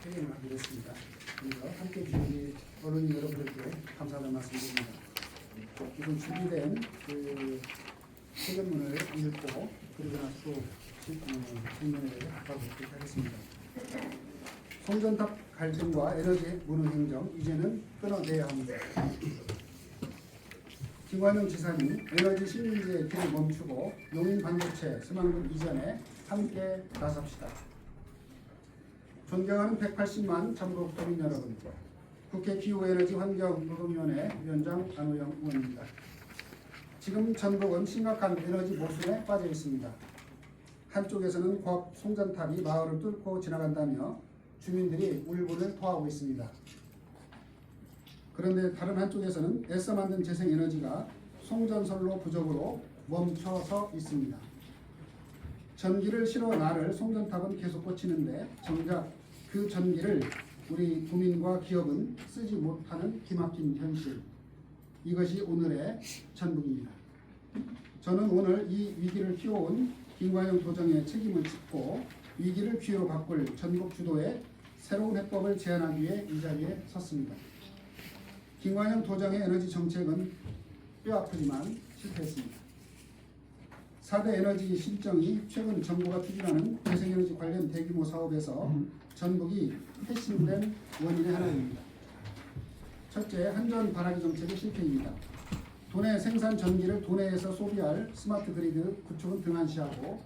회견을 하게 됐습니다. 그래서 함께 주신 어른이 여러분들께 감사하다는 말씀드립니다. 우선 준비된 그 회견문을 읽고 그리고 나서 또 질문을 받아보도록 하겠습니다. 송전탑 갈등과 에너지 무능 행정 이제는 끊어내야 합니다. 김관영 지사님, 에너지 식민지의 길을 멈추고 용인 반도체 새만금 이전에 함께 나섭시다. 존경하는 180만 전국 도민 여러분, 국회 기후에너지 환경노동위원회 위원장 안호영 의원입니다. 지금 전국은 심각한 에너지 모순에 빠져 있습니다. 한쪽에서는 고압 송전탑이 마을을 뚫고 지나간다며 주민들이 울분을 토하고 있습니다. 그런데 다른 한쪽에서는 애써 만든 재생에너지가 송전선로 부족으로 멈춰서 있습니다. 전기를 실어 나를 송전탑은 계속 꽂히는데 정작 그 전기를 우리 국민과 기업은 쓰지 못하는 기막힌 현실. 이것이 오늘의 전북입니다. 저는 오늘 이 위기를 키워온 김관영 도정의 책임을 짚고 위기를 기회로 바꿀 전국 주도의 새로운 해법을 제안하기 위해 이 자리에 섰습니다. 김관영 도정의 에너지 정책은 뼈아프지만 실패했습니다. 4대 에너지 실정이 최근 정부가 추진하는 재생에너지 관련 대규모 사업에서 전북이 패싱된 원인의 하나입니다. 첫째, 한전 발화기 정책의 실패입니다. 도내 생산 전기를 도내에서 소비할 스마트 그리드 구축은 등한시하고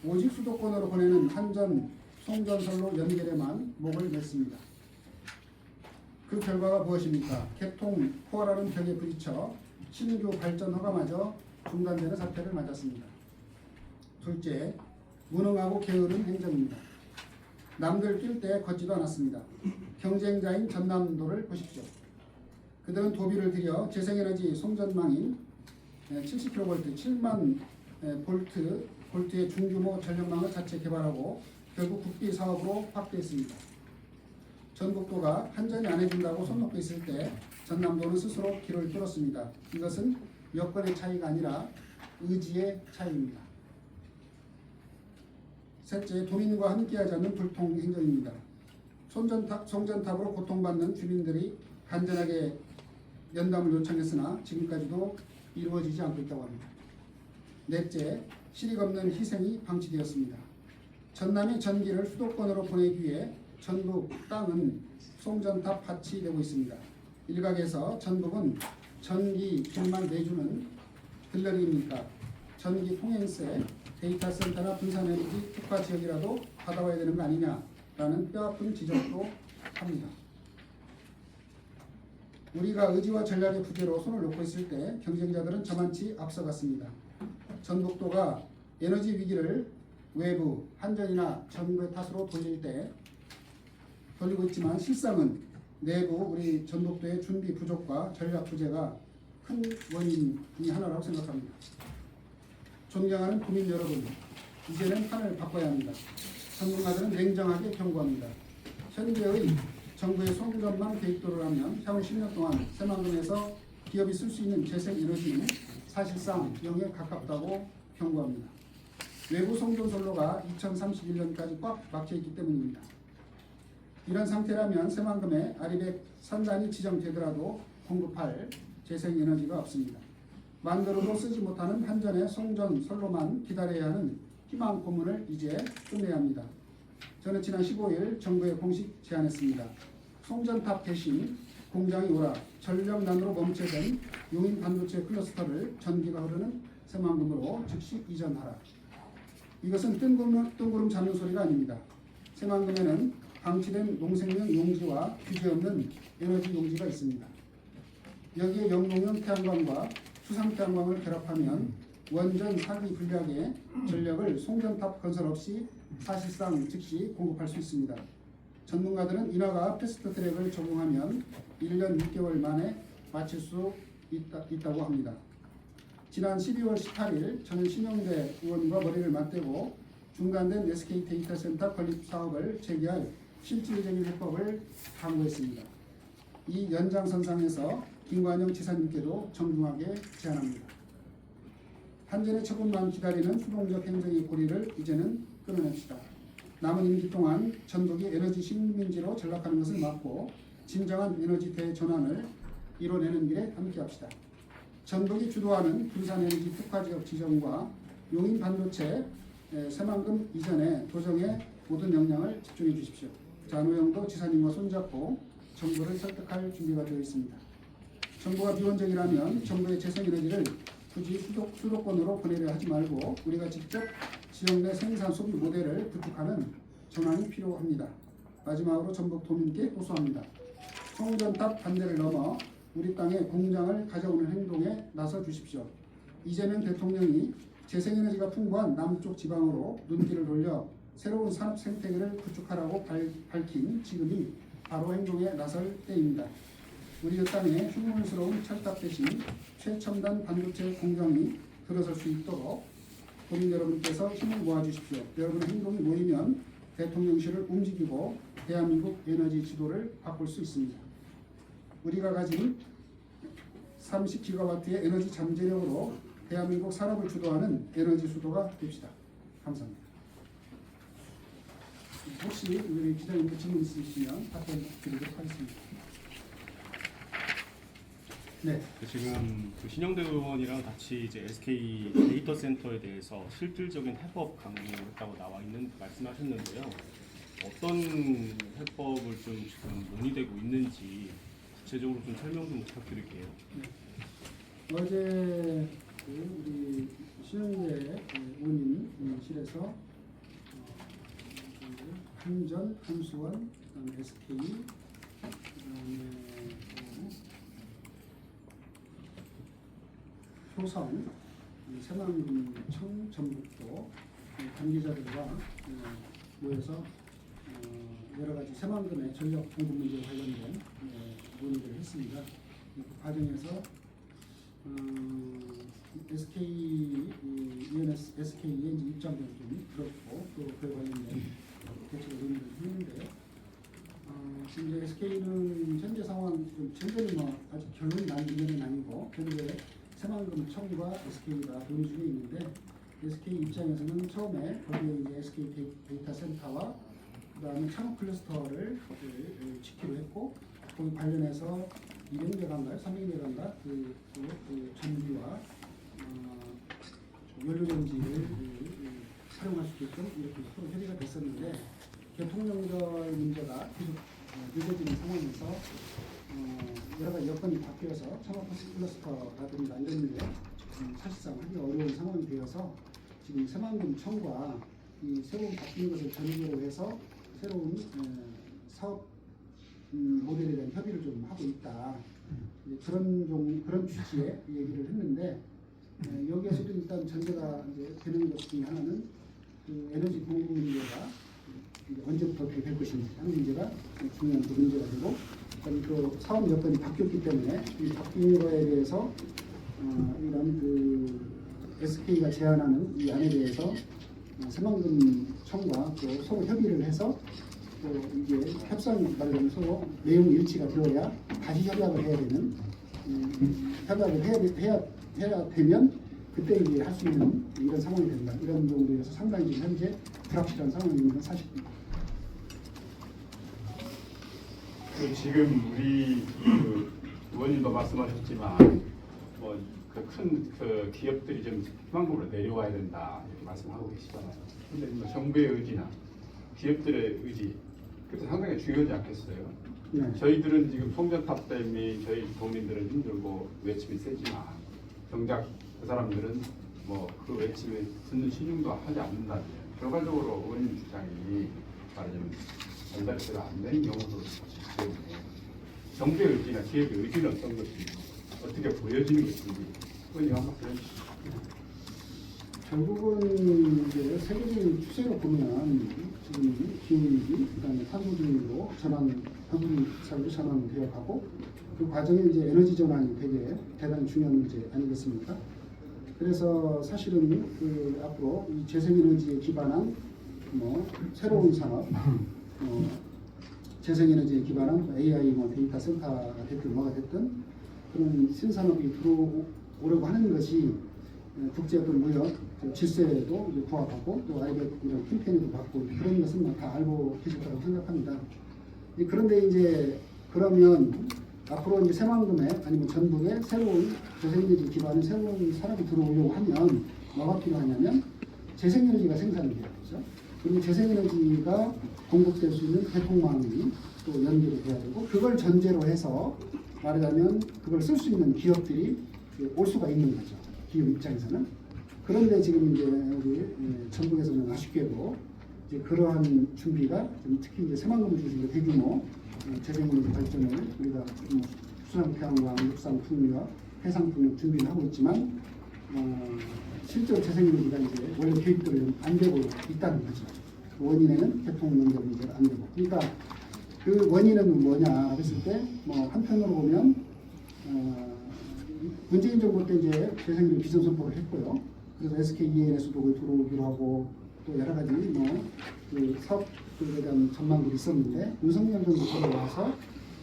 오직 수도권으로 보내는 한전 송전선로 연결에만 목을 맸습니다. 그 결과가 무엇입니까? 개통 포화라는 벽에 부딪혀 신규 발전 허가마저 중단되는 사태를 맞았습니다. 둘째, 무능하고 게으른 행정입니다. 남들 뛸 때 걷지도 않았습니다. 경쟁자인 전남도를 보십시오. 그들은 도비를 들여 재생에너지 송전망인 70kV, 7만 볼트의 중규모 전력망을 자체 개발하고 결국 국비 사업으로 확대했습니다. 전북도가 한전이 안 해준다고 손 놓고 있을 때 전남도는 스스로 길을 뚫었습니다. 이것은 여건의 차이가 아니라 의지의 차이입니다. 셋째, 도민과 함께하지 않는 불통 행정입니다. 송전탑으로 고통받는 주민들이 간절하게 연담을 요청했으나 지금까지도 이루어지지 않고 있다고 합니다. 넷째, 실익 없는 희생이 방치되었습니다. 전남이 전기를 수도권으로 보내기 위해 전북 땅은 송전탑 밭이 되고 있습니다. 일각에서 전북은 전기 빚만 내주는 들러리입니까? 전기 통행세, 데이터 센터나 분산에너지 특화 지역이라도 받아와야 되는 거 아니냐라는 뼈아픈 지적도 합니다. 우리가 의지와 전략의 부재로 손을 놓고 있을 때 경쟁자들은 저만치 앞서갔습니다. 전북도가 에너지 위기를 외부, 한전이나 정부의 탓으로 돌리고 있지만 실상은 내부 우리 전북도의 준비 부족과 전략 부재가 큰 원인 중의 하나라고 생각합니다. 존경하는 국민 여러분, 이제는 판을 바꿔야 합니다. 전문가들은 냉정하게 경고합니다. 현재의 정부의 송전망 계획대로 하면 향후 10년 동안 새만금에서 기업이 쓸 수 있는 재생에너지는 사실상 0에 가깝다고 경고합니다. 외부 송전선로가 2031년까지 꽉 막혀있기 때문입니다. 이런 상태라면 새만금에 아리백 산단이 지정되더라도 공급할 재생에너지가 없습니다. 만들어도 쓰지 못하는 한전의 송전선로만 기다려야 하는 희망 고문을 이제 끝내야 합니다. 저는 지난 15일 정부에 공식 제안했습니다. 송전탑 대신 공장이 오라, 전력난으로 멈춰진 용인 반도체 클러스터를 전기가 흐르는 새만금으로 즉시 이전하라. 이것은 뜬구름 잡는 소리가 아닙니다. 새만금에는 방치된 농생명 용지와 규제 없는 에너지 용지가 있습니다. 여기에 영농형 태양광과 수상 태양광을 결합하면 원전 사기 불리하게 전력을 송전탑 건설 없이 사실상 즉시 공급할 수 있습니다. 전문가들은 인하가 패스트 트랙을 적용하면 1년 6개월 만에 마칠 수 있다고 합니다. 지난 12월 18일 저는 신영대 의원과 머리를 맞대고 중단된 SK 데이터 센터 건립 사업을 재개할 실질적인 해법을 강구했습니다. 이 연장선상에서 김관영 지사님께도 정중하게 제안합니다. 한전의 처분만 기다리는 수동적 행정의 고리를 이제는 끊어냅시다. 남은 임기 동안 전북이 에너지 식민지로 전락하는 것을 막고 진정한 에너지 대전환을 이뤄내는 길에 함께합시다. 전북이 주도하는 군산에너지 특화지역 지정과 용인 반도체 새만금 이전의 도정에 모든 역량을 집중해 주십시오. 노영도 지사님과 손잡고 정부를 설득할 준비가 되어 있습니다. 정부가 비원적이라면 정부의 재생에너지를 굳이 수도권으로 보내려 하지 말고 우리가 직접 지역 내 생산 소비 모델을 구축하는 전환이 필요합니다. 마지막으로 전북 도민께 호소합니다. 송전탑 반대를 넘어 우리 땅에 공장을 가져오는 행동에 나서 주십시오. 이재명 대통령이 재생에너지가 풍부한 남쪽 지방으로 눈길을 돌려 새로운 산업 생태계를 구축하라고 밝힌 지금이 바로 행동에 나설 때입니다. 우리 땅에 흉물스러운 철탑 대신 최첨단 반도체 공장이 들어설 수 있도록 국민 여러분께서 힘을 모아주십시오. 여러분의 행동이 모이면 대통령실을 움직이고 대한민국 에너지 지도를 바꿀 수 있습니다. 우리가 가진 30GW의 에너지 잠재력으로 대한민국 산업을 주도하는 에너지 수도가 됩시다. 감사합니다. 혹시 우리 기자님들 질문 있으시면 답변 드리도록 하겠습니다. 네. 지금 신영대 의원이랑 같이 이제 SK 데이터 센터에 대해서 실질적인 해법 강구했다고 나와 있는 말씀하셨는데요. 어떤 해법을 좀 지금 논의되고 있는지 구체적으로 좀 설명 좀 부탁드릴게요. 네. 어제 우리 신영대 의원님실에서 한전, 한수원, 그다음에 SK, 그다음에 효성, 새만금청, 전북도 관계자들과 모여서 여러 가지 새만금의 전력 공급 문제에 관련된 논의를 했습니다. 그 과정에서 SK의 입장도 좀 들었고 또 그에 관련된 대책을 논의를 했는데 지금 이제 SK는 현재 상황 현재는 아직 결론이 난 문제는 아니고 현재 새만금청과 SK가 논의 중에 있는데 SK 입장에서는 처음에 거기에 이제 SK 데이터 센터와 그다음에 창업 클러스터를 짓기로 했고 거기 관련해서 200메가인가요? 300메가인가 그 전기와 연료전지를 사용할 수 있게끔 이렇게 서로 협의가 됐었는데 교통연결 문제가 계속 늦어지는 상황에서 여러 가지 여건이 바뀌어서 창업 클러스터라든가 이런 게 사실상 하기 어려운 상황이 되어서 지금 새만금청과 이 새로운 바뀐 것을 전제로 해서 새로운 사업 모델에 대한 협의를 좀 하고 있다. 그런 취지의 얘기를 했는데 여기에서도 일단 전제가 이제 되는 것 중에 하나는 그 에너지 공급 문제가 이제 언제부터 어떻게 될 것인지 하는 문제가 중요한 그 문제가 되고 그 사업 여건이 바뀌었기 때문에 이 바뀐 거에 대해서 이런 그 SK가 제안하는 이 안에 대해서 새만금청과 또 서로 협의를 해서 또 이게 협상 말하자면 서로 내용 일치가 되어야 다시 협약을 해야 되는 협약을 해야 되면 그때 이제 할 수 있는 이런 상황이 된다. 이런 정도에서 상당히 지금 현재 불확실한 상황이 있는 건 사실입니다. 지금 우리 의원님도 말씀하셨지만 큰 기업들이 좀 희망금으로 내려와야 된다 이렇게 말씀하고 계시잖아요. 근데 정부의 의지나 기업들의 의지 그래서 상당히 중요하지 않겠어요? 네. 저희들은 지금 송전탑 때문에 저희 도민들은 힘들고 외침이 세지만 정작 그 사람들은 그 외침에 듣는 신용도 하지 않는다면 결과적으로 의원님 주장이 말하자면 전달대로 안 되는 경우도 있기 때문에 정부의 의지나 기업의 의지는 어떤 것인지 어떻게 보여지는 것인지 의원님 한번 해주시죠. 결국은 이제 세계적인 추세로 보면 지금 기후위기, 그다음에 탄소중립으로 탄소사회로 전환되어 가고 그 과정에 이제 에너지 전환이 되게 대단히 중요한 문제 아니겠습니까? 그래서 사실은 앞으로 이 재생에너지에 기반한 새로운 산업, 재생에너지에 기반한 AI 데이터 센터가 됐든 뭐가 됐든 그런 신산업이 들어오려고 하는 것이 국제 어떤 무역 질서에도 이제 부합하고 또 아이백 이런 캠페인에도 받고 그런 것은 다 알고 계실 거라고 생각합니다. 그런데 이제 그러면 앞으로 이제 새만금에 아니면 전북에 새로운 재생에너지 기반의 새로운 산업이 들어오려고 하면 뭐가 필요하냐면 재생에너지가 생산이 돼야 되죠. 그리고 재생에너지가 공급될 수 있는 대통망이 또 연결이 돼야 되고 그걸 전제로 해서 말하자면 그걸 쓸 수 있는 기업들이 올 수가 있는 거죠. 기업 입장에서는. 그런데 지금 이제 우리 전북에서는 아쉽게도 이제 그러한 준비가 좀 특히 이제 새만금 중심으로 대규모 재생에너지 발전을 우리가 수상 태양광, 육상 풍력, 해상 풍력 준비를 하고 있지만 실제로 재생에너지가 이제 원래 계획대로 안 되고 있다는 거죠. 원인에는 대통 연결 문제가 안 되고. 그러니까 그 원인은 뭐냐 했을 때 뭐 한편으로 보면 문재인 정부 때 이제 재생에너지 비전 선포를 했고요. 그래서 SKEN에서도 거기 들어오기로 하고 또 여러 가지 그 사업들에 대한 전망들이 있었는데 윤석열 정부 들어와서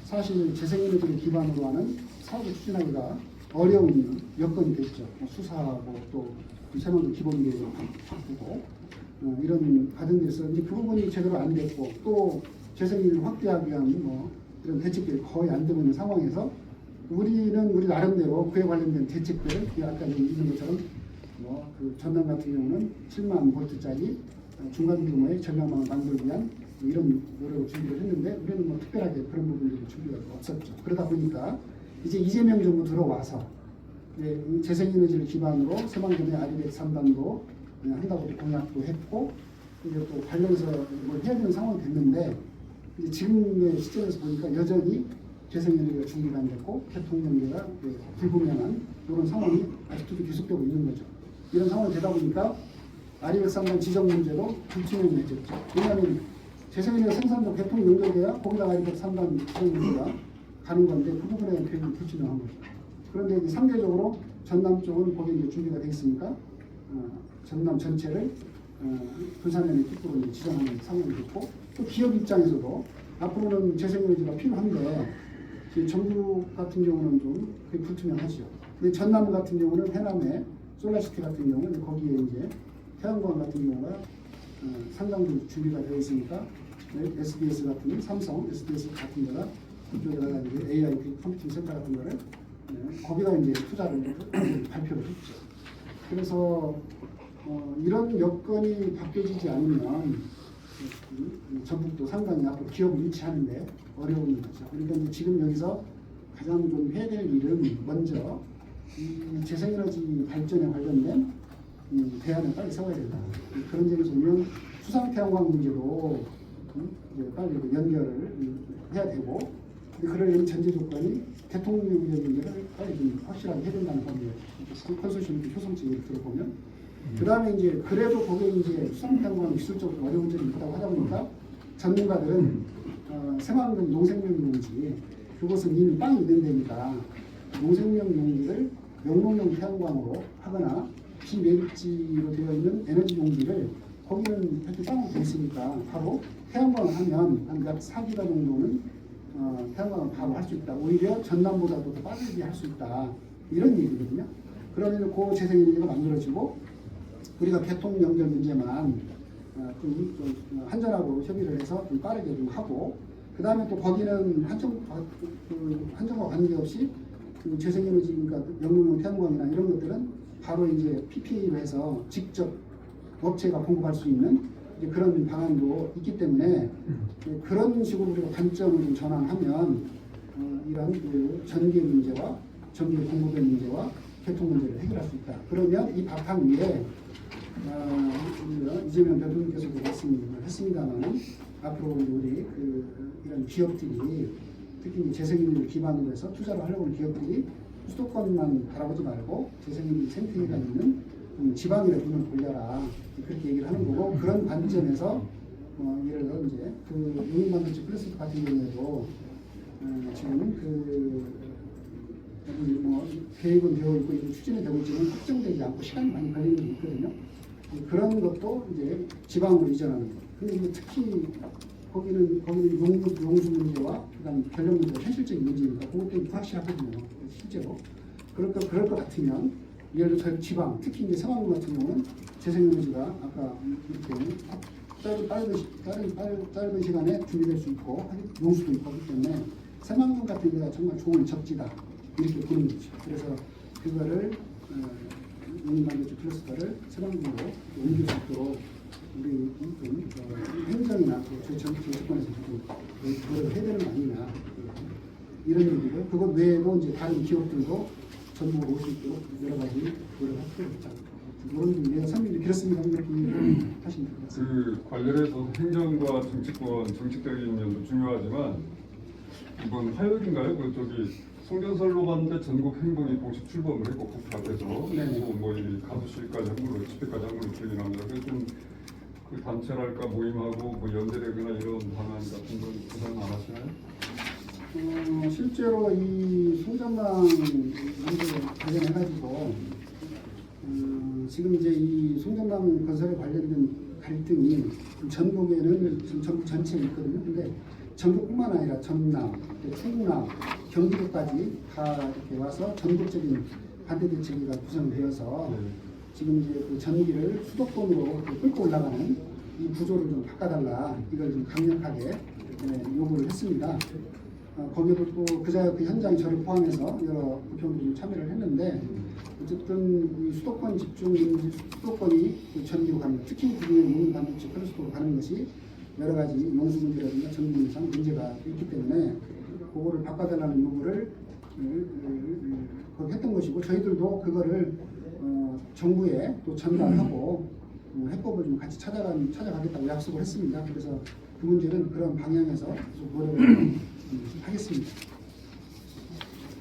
사실 재생에너지를 기반으로 하는 사업을 추진하기가 어려운 여건이 됐죠. 수사하고 또 새만금 기본계획을 바꾸고 이런 과정들이 있었는데 그 부분이 제대로 안 됐고 또 재생에너지를 확대하기 위한 이런 대책들이 거의 안 되고 있는 상황에서 우리는 우리 나름대로 그에 관련된 대책들을 아까 있는 것처럼 그 전남 같은 경우는 7만 볼트짜리 중간 규모의 전력망을 만들기 위한 이런 노력을 준비를 했는데 우리는 뭐 특별하게 그런 부분들이 준비가 없었죠. 그러다 보니까 이제 이재명 정부 들어와서 이 재생에너지를 기반으로 새만금의 아리백 3단도 한다고 공약도 했고 이제 또 관련해서 뭘 해야 되는 상황이 됐는데 이제 지금의 시점에서 보니까 여전히 재생에너지가 준비가 안 됐고 개통 연계가 불분명한 이런 상황이 아직도 계속되고 있는 거죠. 이런 상황이 되다 보니까 아리백 3단 지정 문제도 불투명해졌죠. 왜냐하면 재생에너지 생산도 개통 연결돼야 거기다 아리백 3단 지정 문제가 가는 건데 그 부분에 대한 불투명한 거죠. 그런데 이제 상대적으로 전남 쪽은 거기에 이제 준비가 되어 있으니까 전남 전체를 분산에너지 특구로 지정하는 상황이 됐고 또 기업 입장에서도 앞으로는 재생에너지가 필요한데 전북 같은 경우는 좀 불투명하죠. 근데 전남 같은 경우는 해남에 솔라시티 같은 경우는 거기에 이제 태양광 같은 경우가 상당히 준비가 되어 있으니까 SBS 같은 삼성, SBS 같은 데가 그쪽에다가 이제 AI 컴퓨팅 센터 같은 거를 거기다 이제 투자를 발표를 했죠. 그래서 이런 여건이 바뀌어지지 않으면 전북도 상당히 앞으로 기업을 유치하는데 어려운 거죠. 그러니까 이제 지금 여기서 가장 좀 해야 될 일은 먼저 이 재생에너지 발전에 관련된 대안을 빨리 세워야 된다. 그런 점에서 보면 수상 태양광 문제도 이제 빨리 연결을 해야 되고 그러려면 전제 조건이 대통령의 문제를 빨리 좀 확실하게 해야 된다는 겁니다. 컨소시엄 효성층을 들어보면 그 다음에 이제 그래도 거기에 이제 수상 태양광 기술적으로 어려운 점이 있다고 하다 보니까 전문가들은 새만금 농생명 용지 그것은 이미 땅이 있는 데니까 농생명 용지를 영농용 태양광으로 하거나 비매립지로 되어 있는 에너지 용지를 거기는 이렇게 땅으로 되어 있으니까 바로 태양광을 하면 한 약 4기가 정도는 태양광을 바로 할 수 있다. 오히려 전남보다도 더 빠르게 할 수 있다. 이런 얘기거든요. 그러면 그 재생에너지가 만들어지고 우리가 개통 연결 문제만 좀 한전하고 협의를 해서 좀 빠르게 좀 하고 그 다음에 또 거기는 한전과 관계없이 그 재생에너지 그러니까 영농용 태양광이나 이런 것들은 바로 이제 PPA로 해서 직접 업체가 공급할 수 있는 이제 그런 방안도 있기 때문에 그런 식으로 우리가 관점을 좀 전환하면 이런 그 전기 문제와 전기 공급의 문제와 개통 문제를 해결할 수 있다. 그러면 이 바탕 위에 이재명 대통령께서도 말씀을 했습니다만 앞으로 우리 이런 기업들이 특히 재생에너지 기반으로 해서 투자를 하려고 하는 기업들이 수도권만 바라보지 말고 재생에너지 생태계가 있는 지방이라 눈을 돌려라 그렇게 얘기를 하는 거고 그런 관점에서 예를 들어 이제 그 용인반도체 플러스 같은 경우에도 지금 계획은 되어 있고 추진이 되고 있지만 확정되지 않고 시간이 많이 걸리는 게 있거든요. 그런 것도 이제 지방으로 이전하는 거. 근데 이제 특히 거기는 용수 문제와 그다음 전력 문제가 현실적인 문제니까 그것도 불확실하거든요. 실제로 그럴 것 같으면 예를 들어 저희 지방, 특히 이제 새만금 같은 경우는 재생에너지가 아까 이렇게 짧은 시간에 준비될 수 있고 용수도 있고 하기 때문에 새만금 같은 데가 정말 좋은 적지다 이렇게 보는 거죠. 그래서 그거를 용인반도체 클러스터를 새만금으로 옮길 수 있도록 우리 행정이나 저희 정치권에서 좀 그걸 해야 되는 거 아니냐 이런 얘기를 그것 외에도 이제 다른 기업들도 전국으로 올 수 있도록 여러 가지 노력을 할 필요가 있다. 그런 좀 내가 설명이 길었습니다. 이렇게 하시면 될 것 같습니다. 그 관련해서 행정과 정치권, 정치적인 면도 중요하지만 이번 화요일인가요? 그 저기 송전설로 봤는데 전국 행동이 공식 출범을 했고 국가에서 뭐이 가수실까지 한 걸로 집회까지 한 걸로 기억이 납니다. 그래서 좀 그 단체랄까 모임하고 뭐 연대되거나 이런 방안 같은 건 구상 안 하시나요? 실제로 이 송전망 문제를 관련해가지고 지금 이제 이 송전망 건설에 관련된 갈등이 전국에는 지금 전국 전체에 있거든요. 근데 전국뿐만 아니라 전남, 충남, 경기도까지 다 이렇게 와서 전국적인 반대 대책위가 구성되어서 지금 이제 그 전기를 수도권으로 끌고 올라가는 이 구조를 좀 바꿔달라 이걸 좀 강력하게 요구를 했습니다. 거기에도 또 그 현장에 저를 포함해서 여러 부평들이 참여를 했는데 어쨌든 이 수도권 집중 수도권이 그 전기로 가는 특히 그중에 용인 반도체 클러스터로 가는 것이 여러 가지 용수 문제라든가 전기상 문제가 있기 때문에 그거를 바꿔달라는 요구를 했던 것이고 저희들도 그거를 정부에 또 전달하고 해법을 좀 같이 찾아가겠다고 약속을 했습니다. 그래서 그 문제는 그런 방향에서 계속 노력을 하겠습니다.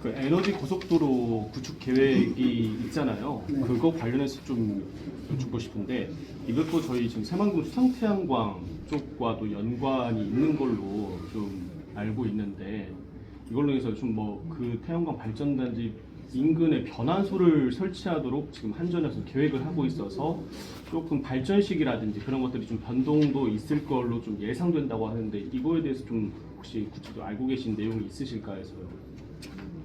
그 에너지 고속도로 구축 계획이 있잖아요. 네. 그거 관련해서 좀 여쭙고 싶은데 이것도 저희 지금 새만금 수상태양광 쪽과도 연관이 있는 걸로 좀 알고 있는데 이걸로 해서 좀 뭐 그 태양광 발전단지 인근에 변환소를 설치하도록 지금 한전에서 계획을 하고 있어서 조금 발전 시기라든지 그런 것들이 좀 변동도 있을 걸로 좀 예상된다고 하는데 이거에 대해서 좀 혹시 구체적으로 알고 계신 내용이 있으실까 해서요.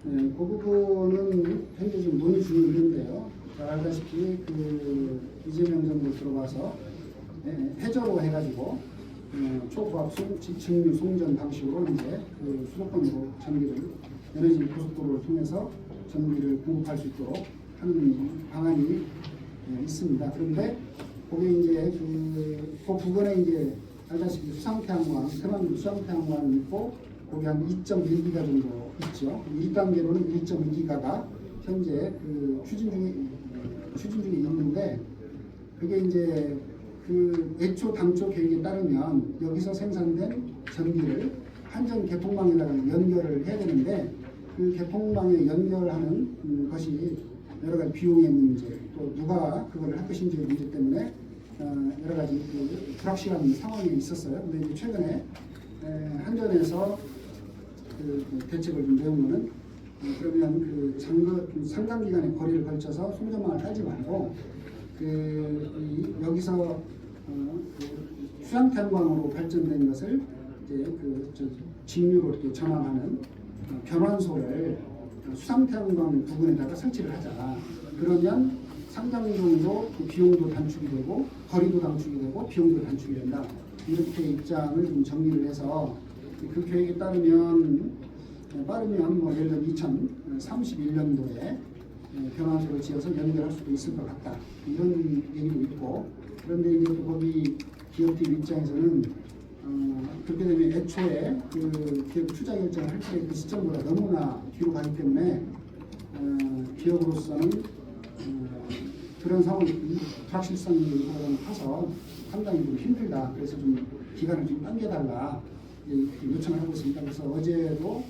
네, 그 부분은 현재 지금 논의 중인데요. 잘 알다시피 그 이재명 정부 들어와서 해저로 해가지고 초고압 직류 송전 방식으로 이제 그 수도권으로 전기를 에너지 고속도로를 통해서 전기를 공급할 수 있도록 하는 방안이 있습니다. 그런데 거기 이제 그 부근에 이제 알다시피 수상태양광, 새만금 수상태양광이 있고 거기 한 2.1기가 정도 있죠. 1단계로는 1.2기가가 현재 그 추진 중에 있는데 그게 이제 그 애초 당초 계획에 따르면 여기서 생산된 전기를 한전 개통망에다가 연결을 해야 되는데 그 개통망에 연결하는 것이 여러 가지 비용의 문제 또 누가 그걸 할 것인지의 문제 때문에 여러 가지 그 불확실한 상황이 있었어요. 근데 이제 최근에 한전에서 그 대책을 좀 내온 거는 그러면 그 상당 기간의 거리를 걸쳐서 송전망을 깔지 말고 여기서 그 수양탄광으로 발전된 것을 이제 직류로 이렇게 전환하는 변환소를 수상태양광 부근에다가 설치를 하자. 그러면 상당 정도 그 비용도 단축이 되고 거리도 단축이 되고 비용도 단축이 된다. 이렇게 입장을 좀 정리를 해서 그 계획에 따르면 빠르면 뭐 예를 들어 2031년도에 변환소를 지어서 연결할 수도 있을 것 같다. 이런 얘기도 있고 그런데 이제 또 거기 기업들 입장에서는 그렇게 되면 애초에 그 기업 투자 결정을 할 때 그 시점보다 너무나 뒤로 가기 때문에 기업으로서는 그런 상황이 불확실성이 커서 상당히 좀 힘들다. 그래서 좀 기간을 좀 당겨달라 이렇게 요청을 하고 있습니다. 그래서 어제도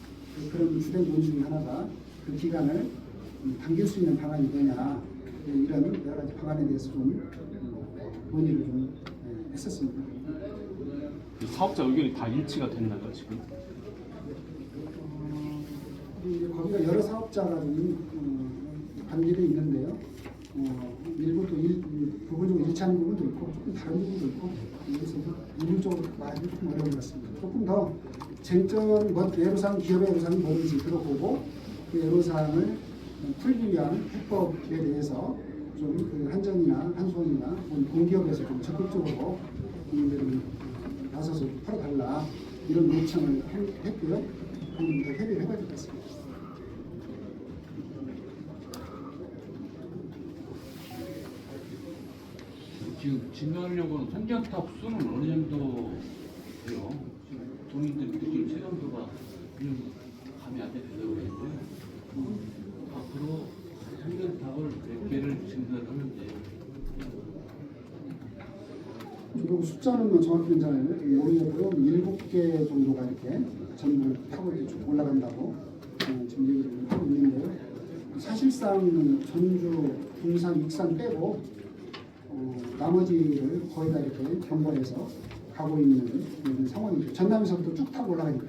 그런 주된 논의 중에 하나가 그 기간을 당길 수 있는 방안이 뭐냐 이런 여러 가지 방안에 대해서 좀 논의를 좀 했었습니다. 이 사업자 의견이 다 일치가 됐나요 지금? 거기가 여러 사업자가 좀 관계돼 있는데요. 일부 또 부분적으로 일치하는 부분도 있고 조금 다른 부분도 있고 그래서 일률적으로 많이 좀 어려운 것 같습니다. 조금 더 쟁점 애로사항 기업의 애로사항이 뭐든지 들어보고 그 애로사항을 풀기 위한 해법에 대해서 좀 그 한전이나 한수원이나 공기업에서 좀 적극적으로 국민들이 나서서 풀어달라 이런 요청을 했고요. 그럼 더 협의를 해봐야 될 것 같습니다. 지금 진화하려고 선전탑 수는 어느 정도 돼요? 지금 도민들이 느끼는 체감도가 그냥 감이 안 잡힌다고 했는데 앞으로 선전탑을 몇 개를 증설하면 돼요? 그리고 숫자는 뭐 정확히는 잘 모르겠고요. 7개 정도가 이렇게 전부 타고 이렇게 쭉 올라간다고 지금 얘기를 하고 있는데요. 사실상 전주, 군산, 익산 빼고 나머지를 거의 다 이렇게 경과해서 가고 있는 이런 상황이죠. 전남에서부터 쭉 타고 올라가니까.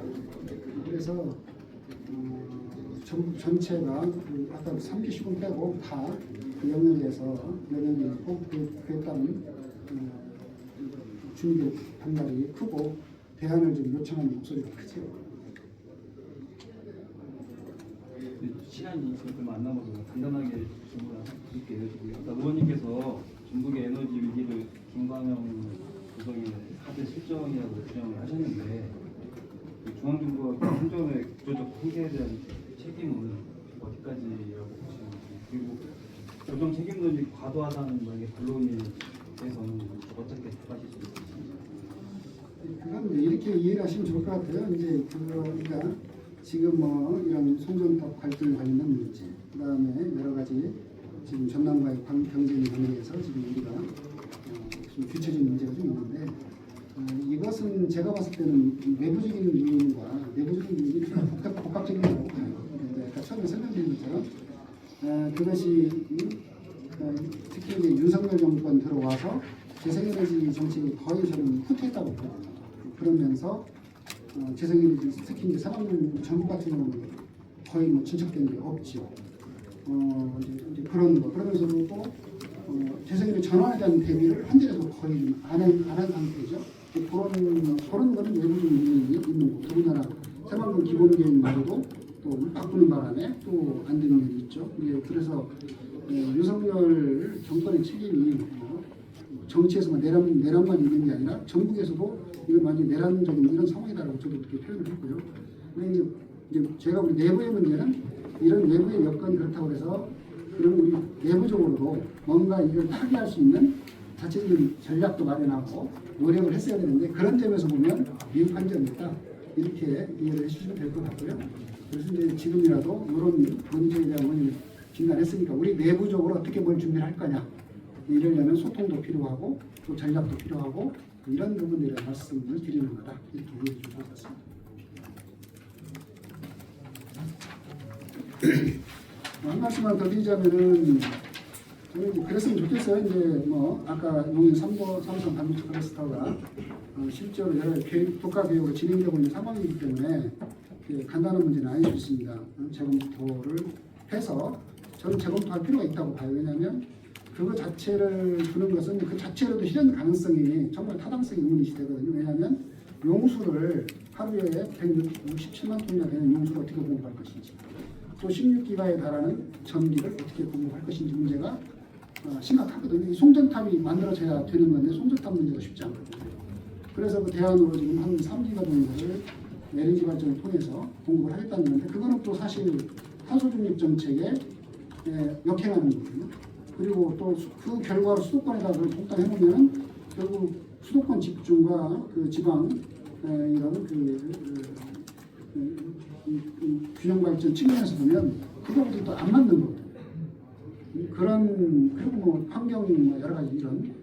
그래서 전국 전체가 그 아까 3기씩은 빼고 다 그 영역에서 영역이 있고 그에 따른 준비 방법이 크고 대안을 좀 요청하는 목소리가 크죠. 시간이 얼마 안 남아서 간단하게 질문을 드릴게요. 아까 의원님께서 전북의 에너지 위기를 김광영 구성의 4대 실정이라고 주장을 하셨는데 중앙정부가 행정의 구조적 한계에 대한 책임은 어디까지라고 보시는지, 그리고 조정 책임론이 과도하다는 만약에 반론이 대해서는 어떻게 답하실 수 있을지. 그건 이렇게 이해를 하시면 좋을 것 같아요. 이제 그러니까 지금 뭐 이런 송전탑 갈등 관련된 문제, 그다음에 여러 가지 지금 전남과의 경쟁 관계에서 지금 우리가 좀 뒤처진 문제가 좀 있는데 이것은 제가 봤을 때는 외부적인 요인과 내부적인 요인이 좀 복합적인 거라고 봐요. 아까 처음에 설명드린 것처럼 그것이 특히 이제 윤석열 정권 들어와서 재생에너지 정책이 거의 저는 후퇴했다고 보거든요. 그러면서 재생에너지 특히 이제 산업용 전국 같은 경우는 거의 뭐 진척된 게 없죠. 이제 그런 거 그러면서도 또 재생에너지 전환에 대한 대비를 현재에도 거의 안 한 상태죠. 그런 거는 외부적인 요인이 있는 거고 더군다나 새만금 기본계획마저도 또 바꾸는 바람에 또 안 되는 일이 있죠. 그래서 윤석열 정권의 책임이 정치에서만 내란만 있는 게 아니라 전국에서도 이건 완전히 내란적인 이런 상황이다라고 저도 그렇게 표현을 했고요. 근데 이제 제가 우리 내부의 문제는 이런 외부의 여건이 그렇다고 해서 그럼 우리 내부적으로도 뭔가 이걸 타개할 수 있는 자체적인 전략도 마련하고 노력을 했어야 되는데 그런 점에서 보면 미흡한 점이 있다. 이렇게 이해를 해주시면 될 것 같고요. 그래서 이제 지금이라도 이런 문제에 대한 원인을 진단했으니까 우리 내부적으로 어떻게 뭘 준비를 할 거냐. 이러려면 소통도 필요하고 또 전략도 필요하고 이런 부분들에 말씀을 드리는 거다. 이렇게 이해해 주실 것 같습니다. 한 말씀만 더 드리자면은 저는 이제 그랬으면 좋겠어요. 이제 뭐 아까 용인 3번 삼성 반도체 클러스터가 실제로 여러 국가 교육으로 진행되고 있는 상황이기 때문에 간단한 문제는 아닐 수 있습니다. 재검토를 해서 저는 재검토할 필요가 있다고 봐요. 왜냐하면 그거 자체를 두는 것은 그 자체로도 실현 가능성이 정말 타당성이 의문이 되거든요. 왜냐하면 용수를 하루에 167만 톤이나 되는 용수를 어떻게 공급할 것인지 또 16기가에 달하는 전기를 어떻게 공급할 것인지 문제가 심각하거든요. 이 송전탑이 만들어져야 되는 건데 송전탑 문제가 쉽지 않거든요. 그래서 그 대안으로 지금 한 3기가 정도를 LNG 발전을 통해서 공급을 하겠다는 건데 그거는 또 사실 탄소 중립 정책에 역행하는 거거든요. 그리고 또 그 결과로 수도권에다 그걸 동반해보면 결국 수도권 집중과 그 지방 이런 균형 발전 측면에서 보면 그거보다 또 안 맞는 거거든요. 그런 그리고 뭐 환경 여러 가지 이런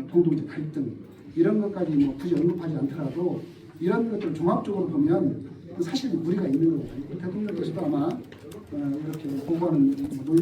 동독적 갈등 이런 것까지 뭐 굳이 언급하지 않더라도 이런 것들을 종합적으로 보면 사실 무리가 있는 거거든요. 대통령께서도 아마 이렇게 보고하는 논의